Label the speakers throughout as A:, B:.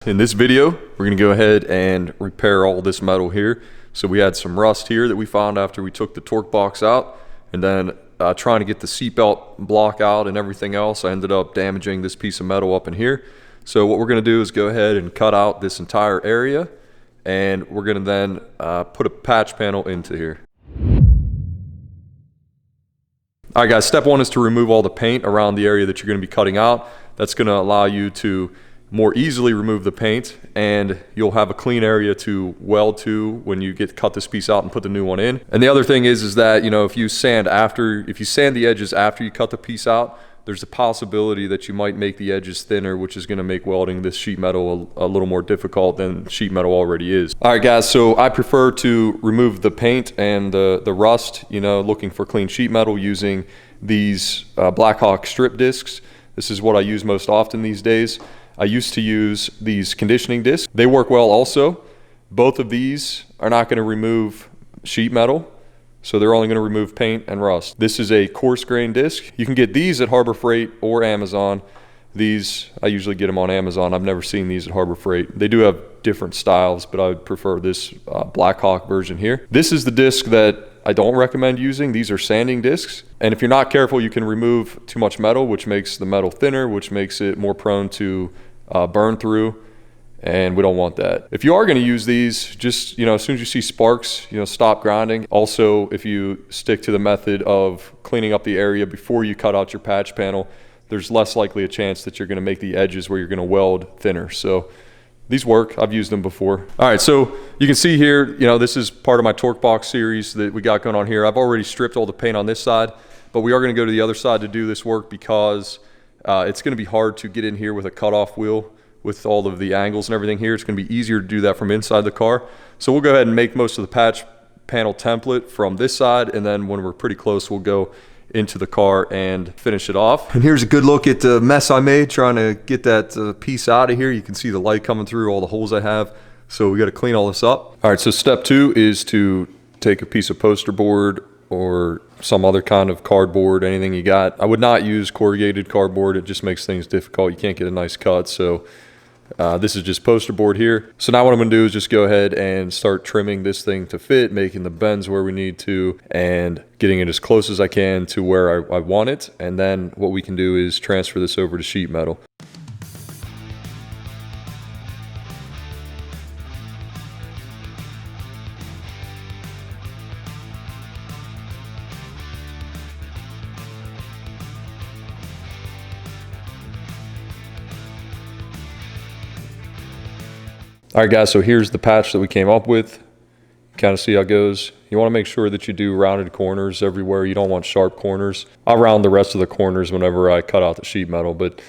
A: in this video, we're going to go ahead and repair all this metal here. So we had some rust here that we found after we took the torque box out, and then trying to get the seatbelt block out and everything else, I ended up damaging this piece of metal up in here. So what we're going to do is go ahead and cut out this entire area, and we're going to then put a patch panel into here. All right guys, step one is to remove all the paint around the area that you're going to be cutting out. That's going to allow you to more easily remove the paint, and you'll have a clean area to weld to when you cut this piece out and put the new one in. And the other thing is that, you know, if you sand the edges after you cut the piece out, there's a possibility that you might make the edges thinner, which is going to make welding this sheet metal a little more difficult than sheet metal already is. All right guys, so I prefer to remove the paint and the rust, you know, looking for clean sheet metal using these Blackhawk strip discs. This is what I use most often these days. I used to use these conditioning discs. They work well also. Both of these are not going to remove sheet metal, so they're only going to remove paint and rust. This is a coarse grain disc. You can get these at Harbor Freight or Amazon. These, I usually get them on Amazon. I've never seen these at Harbor Freight. They do have different styles, but I would prefer this Blackhawk version here. This is the disc that I don't recommend using. These are sanding discs, and if you're not careful, you can remove too much metal, which makes the metal thinner, which makes it more prone to burn through, and we don't want that. If you are going to use these, just, you know, as soon as you see sparks, you know, stop grinding. Also, if you stick to the method of cleaning up the area before you cut out your patch panel, there's less likely a chance that you're going to make the edges where you're going to weld thinner. So these work. I've used them before. All right, so you can see here, you know, this is part of my torque box series that we got going on here. I've already stripped all the paint on this side, but we are going to go to the other side to do this work because it's going to be hard to get in here with a cutoff wheel with all of the angles and everything here. It's going to be easier to do that from inside the car. So we'll go ahead and make most of the patch panel template from this side, and then when we're pretty close, we'll go into the car and finish it off. And here's a good look at the mess I made trying to get that piece out of here. You can see the light coming through all the holes I have. So we got to clean all this up. All right, so step two is to take a piece of poster board or some other kind of cardboard, anything you got. I would not use corrugated cardboard. It just makes things difficult. You can't get a nice cut. So this is just poster board here. So now what I'm going to do is just go ahead and start trimming this thing to fit, making the bends where we need to, and getting it as close as I can to where I want it. And then what we can do is transfer this over to sheet metal. All right guys, so here's the patch that we came up with. Kind of see how it goes. You want to make sure that you do rounded corners everywhere. You don't want sharp corners. I'll round the rest of the corners whenever I cut out the sheet metal, but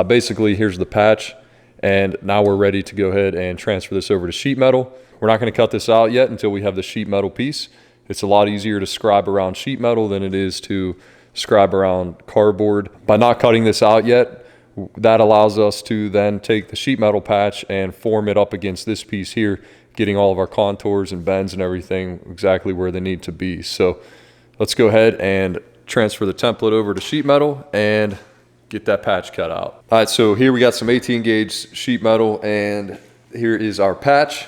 A: basically here's the patch, and now we're ready to go ahead and transfer this over to sheet metal. We're not going to cut this out yet until we have the sheet metal piece. It's a lot easier to scribe around sheet metal than it is to scribe around cardboard. By not cutting this out yet, that allows us to then take the sheet metal patch and form it up against this piece here, getting all of our contours and bends and everything exactly where they need to be. So let's go ahead and transfer the template over to sheet metal and get that patch cut out. All right, so here we got some 18 gauge sheet metal, and here is our patch.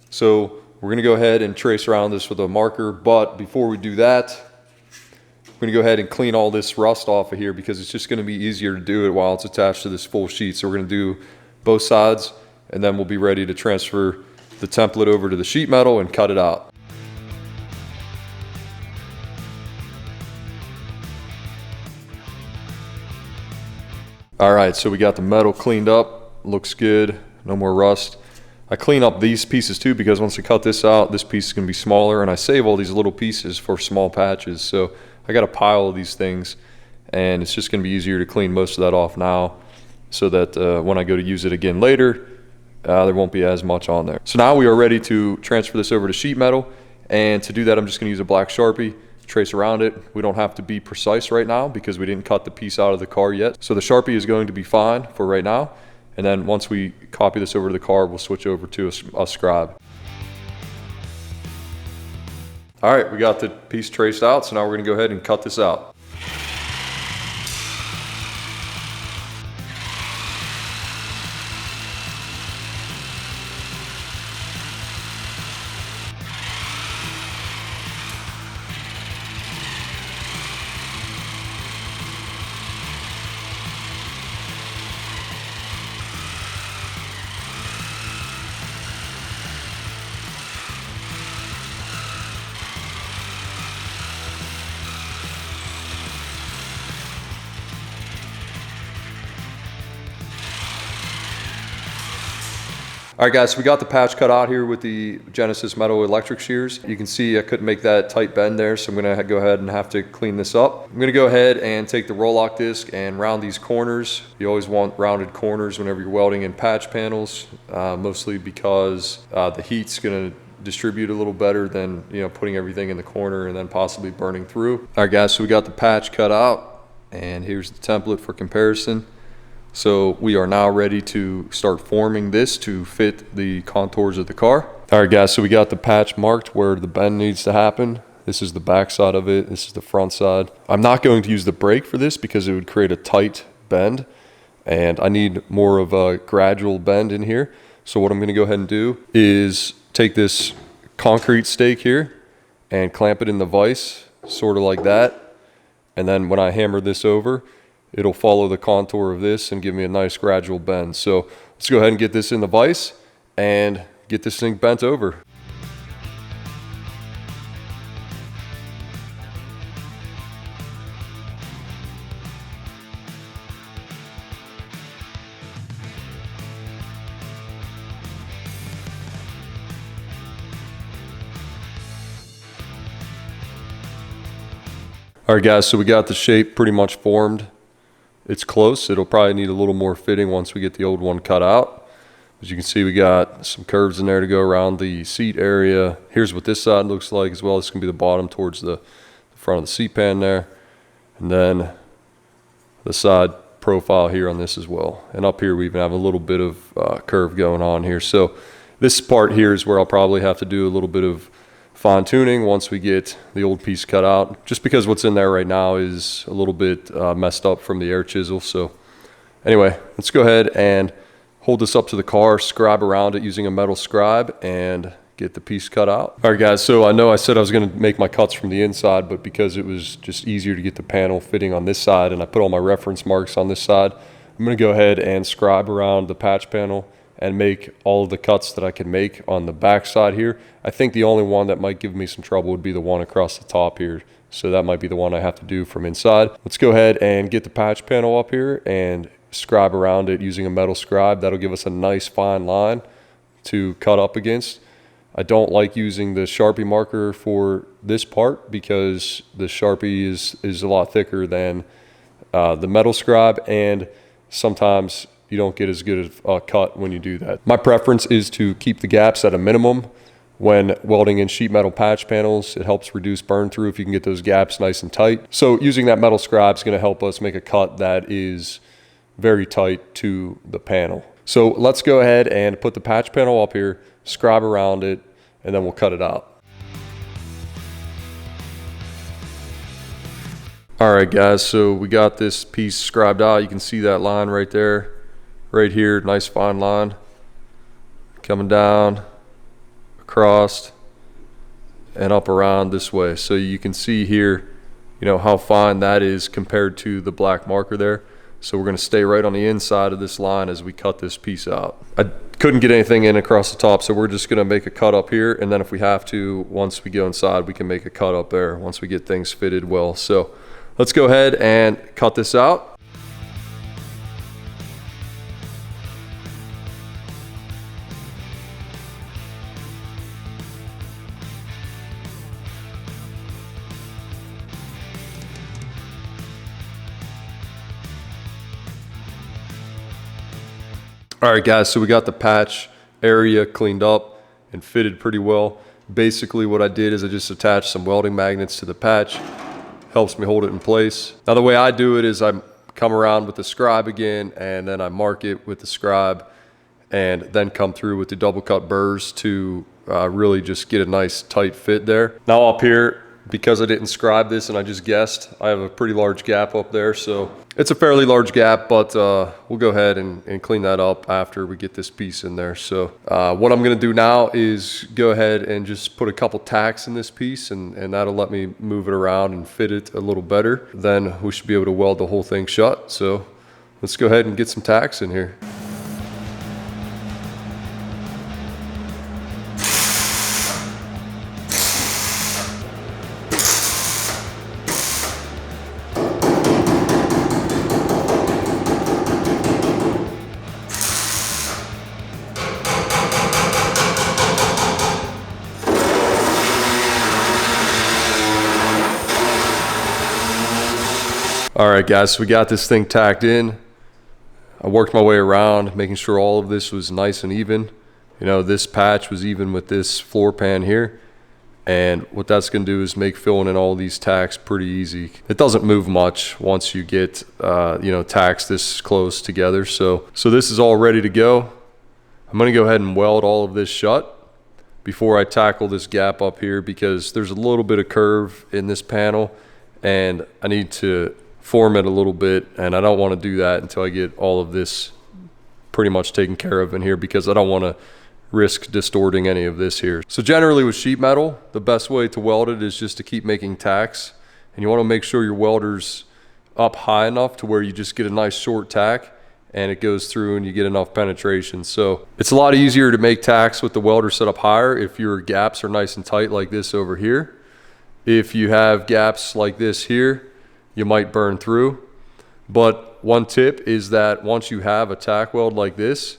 A: So we're gonna go ahead and trace around this with a marker, but before we do that, we're gonna go ahead and clean all this rust off of here because it's just gonna be easier to do it while it's attached to this full sheet. So we're gonna do both sides, and then we'll be ready to transfer the template over to the sheet metal and cut it out. All right, so we got the metal cleaned up, looks good, no more rust. I clean up these pieces too because once I cut this out, this piece is gonna be smaller, and I save all these little pieces for small patches. So I got a pile of these things, and it's just going to be easier to clean most of that off now so that when I go to use it again later, there won't be as much on there. So now we are ready to transfer this over to sheet metal, and to do that I'm just going to use a black Sharpie, trace around it. We don't have to be precise right now because we didn't cut the piece out of the car yet. So the Sharpie is going to be fine for right now, and then once we copy this over to the car, we'll switch over to a scribe. All right, we got the piece traced out, so now we're gonna go ahead and cut this out. All right, guys, so we got the patch cut out here with the Genesis metal electric shears. You can see I couldn't make that tight bend there, so I'm gonna go ahead and have to clean this up. I'm gonna go ahead and take the roll lock disc and round these corners. You always want rounded corners whenever you're welding in patch panels, mostly because the heat's gonna distribute a little better than, you know, putting everything in the corner and then possibly burning through. All right, guys, so we got the patch cut out, and here's the template for comparison. So we are now ready to start forming this to fit the contours of the car. All right, guys, so we got the patch marked where the bend needs to happen. This is the back side of it. This is the front side. I'm not going to use the brake for this because it would create a tight bend, and I need more of a gradual bend in here. So what I'm gonna go ahead and do is take this concrete stake here and clamp it in the vise, sort of like that. And then when I hammer this over, it'll follow the contour of this and give me a nice gradual bend. So let's go ahead and get this in the vise and get this thing bent over. All right, guys, so we got the shape pretty much formed. It's close. It'll probably need a little more fitting once we get the old one cut out. As you can see, we got some curves in there to go around the seat area. Here's what this side looks like as well. This can be the bottom towards the front of the seat pan there. And then the side profile here on this as well. And up here, we even have a little bit of curve going on here. So this part here is where I'll probably have to do a little bit of fine tuning once we get the old piece cut out, just because what's in there right now is a little bit messed up from the air chisel. So anyway, let's go ahead and hold this up to the car, scribe around it using a metal scribe, and get the piece cut out. All right, guys, so I know I said I was going to make my cuts from the inside, but because it was just easier to get the panel fitting on this side and I put all my reference marks on this side, I'm going to go ahead and scribe around the patch panel and make all of the cuts that I can make on the back side here. I think the only one that might give me some trouble would be the one across the top here. So that might be the one I have to do from inside. Let's go ahead and get the patch panel up here and scribe around it using a metal scribe. That'll give us a nice fine line to cut up against. I don't like using the Sharpie marker for this part because the Sharpie is a lot thicker than the metal scribe, and sometimes you don't get as good a cut when you do that. My preference is to keep the gaps at a minimum when welding in sheet metal patch panels. It helps reduce burn through if you can get those gaps nice and tight. So using that metal scribe is going to help us make a cut that is very tight to the panel. So let's go ahead and put the patch panel up here, scribe around it, and then we'll cut it out. All right, guys, so we got this piece scribed out. You can see that line right there. Right here, nice fine line coming down, across, and up around this way. So you can see here, you know, how fine that is compared to the black marker there. So we're going to stay right on the inside of this line as we cut this piece out. I couldn't get anything in across the top, so we're just going to make a cut up here, and then if we have to, once we go inside, we can make a cut up there once we get things fitted well. So let's go ahead and cut this out. All right, guys, so we got the patch area cleaned up and fitted pretty well. Basically what I did is I just attached some welding magnets to the patch. Helps me hold it in place. Now the way I do it is I come around with the scribe again, and then I mark it with the scribe, and then come through with the double cut burrs to really just get a nice tight fit there. Now up here, because I didn't scribe this and I just guessed, I have a pretty large gap up there. So it's a fairly large gap, but we'll go ahead and clean that up after we get this piece in there. So what I'm gonna do now is go ahead and just put a couple tacks in this piece, and that'll let me move it around and fit it a little better. Then we should be able to weld the whole thing shut. So let's go ahead and get some tacks in here. All right, guys, so we got this thing tacked in. I worked my way around, making sure all of this was nice and even. You know, this patch was even with this floor pan here. And what that's going to do is make filling in all these tacks pretty easy. It doesn't move much once you get, you know, tacks this close together. So this is all ready to go. I'm going to go ahead and weld all of this shut before I tackle this gap up here, because there's a little bit of curve in this panel and I need to form it a little bit, and I don't want to do that until I get all of this pretty much taken care of in here, because I don't want to risk distorting any of this here. So generally with sheet metal, the best way to weld it is just to keep making tacks, and you want to make sure your welder's up high enough to where you just get a nice short tack and it goes through and you get enough penetration. So it's a lot easier to make tacks with the welder set up higher if your gaps are nice and tight like this over here. If you have gaps like this here, you might burn through. But one tip is that once you have a tack weld like this,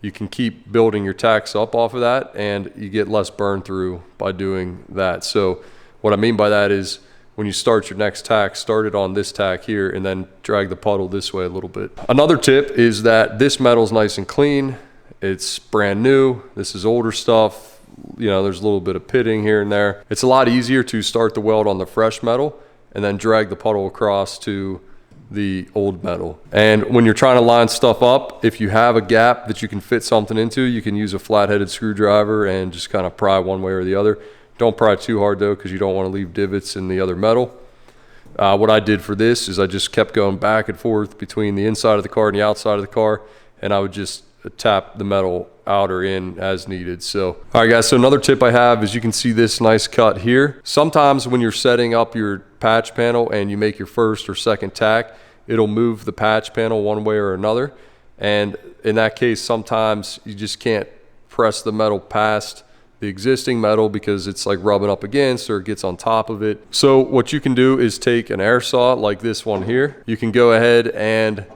A: you can keep building your tacks up off of that and you get less burn through by doing that. So what I mean by that is when you start your next tack, start it on this tack here and then drag the puddle this way a little bit. Another tip is that this metal is nice and clean. It's brand new. This is older stuff. You know, there's a little bit of pitting here and there. It's a lot easier to start the weld on the fresh metal and then drag the puddle across to the old metal. And when you're trying to line stuff up, if you have a gap that you can fit something into, you can use a flat-headed screwdriver and just kind of pry one way or the other. Don't pry too hard though, because you don't want to leave divots in the other metal. What I did for this is I just kept going back and forth between the inside of the car and the outside of the car, and I would just tap the metal out or in as needed. So all right guys, so another tip I have is you can see this nice cut here. Sometimes when you're setting up your patch panel and you make your first or second tack, it'll move the patch panel one way or another, and in that case sometimes you just can't press the metal past the existing metal because it's like rubbing up against or it gets on top of it. So what you can do is take an air saw like this one here. You can go ahead and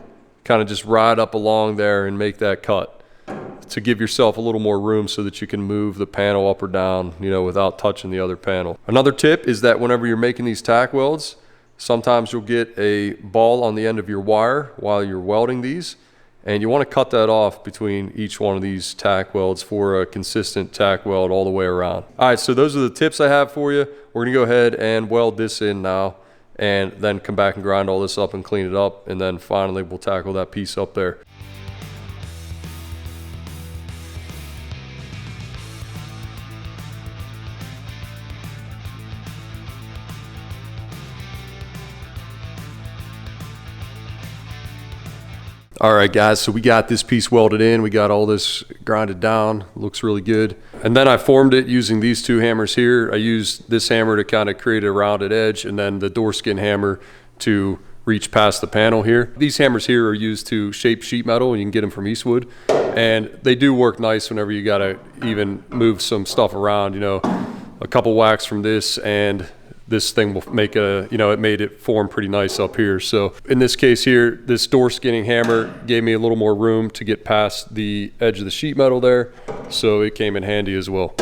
A: kind of just ride up along there and make that cut to give yourself a little more room so that you can move the panel up or down, you know, without touching the other panel. Another tip is that whenever you're making these tack welds, sometimes you'll get a ball on the end of your wire while you're welding these, and you want to cut that off between each one of these tack welds for a consistent tack weld all the way around. All right, so those are the tips I have for you. We're gonna go ahead and weld this in now, and then come back and grind all this up and clean it up, and then finally we'll tackle that piece up there. All right guys, so we got this piece welded in, we got all this grinded down, looks really good. And then I formed it using these two hammers here. I used this hammer to kind of create a rounded edge, and then the door skin hammer to reach past the panel here. These hammers here are used to shape sheet metal, and you can get them from Eastwood. And they do work nice whenever you gotta even move some stuff around, you know, a couple whacks from this and this thing will make a, you know, it made it form pretty nice up here. So in this case here, this door skinning hammer gave me a little more room to get past the edge of the sheet metal there. So it came in handy as well.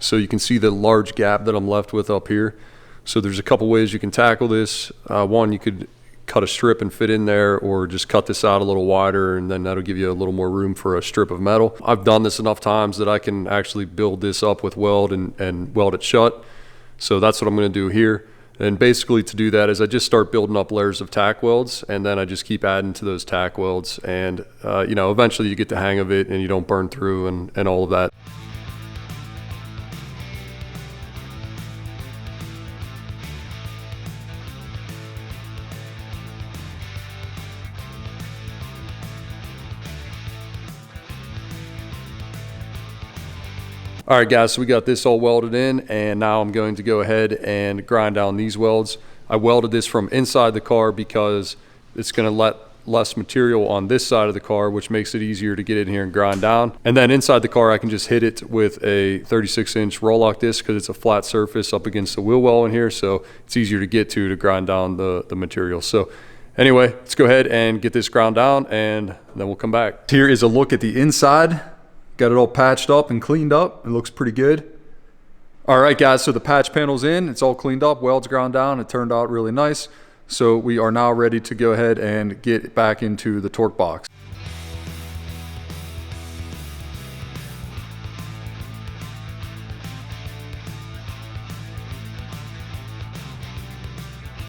A: So you can see the large gap that I'm left with up here. So there's a couple ways you can tackle this. One, you could cut a strip and fit in there, or just cut this out a little wider, and then that'll give you a little more room for a strip of metal. I've done this enough times that I can actually build this up with weld and weld it shut. So that's what I'm going to do here. And basically to do that is I just start building up layers of tack welds, and then I just keep adding to those tack welds, and you know, eventually you get the hang of it and you don't burn through and all of that. All right guys, so we got this all welded in, and now I'm going to go ahead and grind down these welds. I welded this from inside the car because it's going to let less material on this side of the car, which makes it easier to get in here and grind down. And then inside the car, I can just hit it with a 36-inch roll lock disc because it's a flat surface up against the wheel well in here, so it's easier to get to grind down the material. So anyway, let's go ahead and get this ground down, and then we'll come back.
B: Here is a look at the inside. Got it all patched up and cleaned up. It looks pretty good.
A: All right guys, so the patch panel's in, it's all cleaned up, welds ground down, it turned out really nice.
B: So we are now ready to go ahead and get back into the torque box.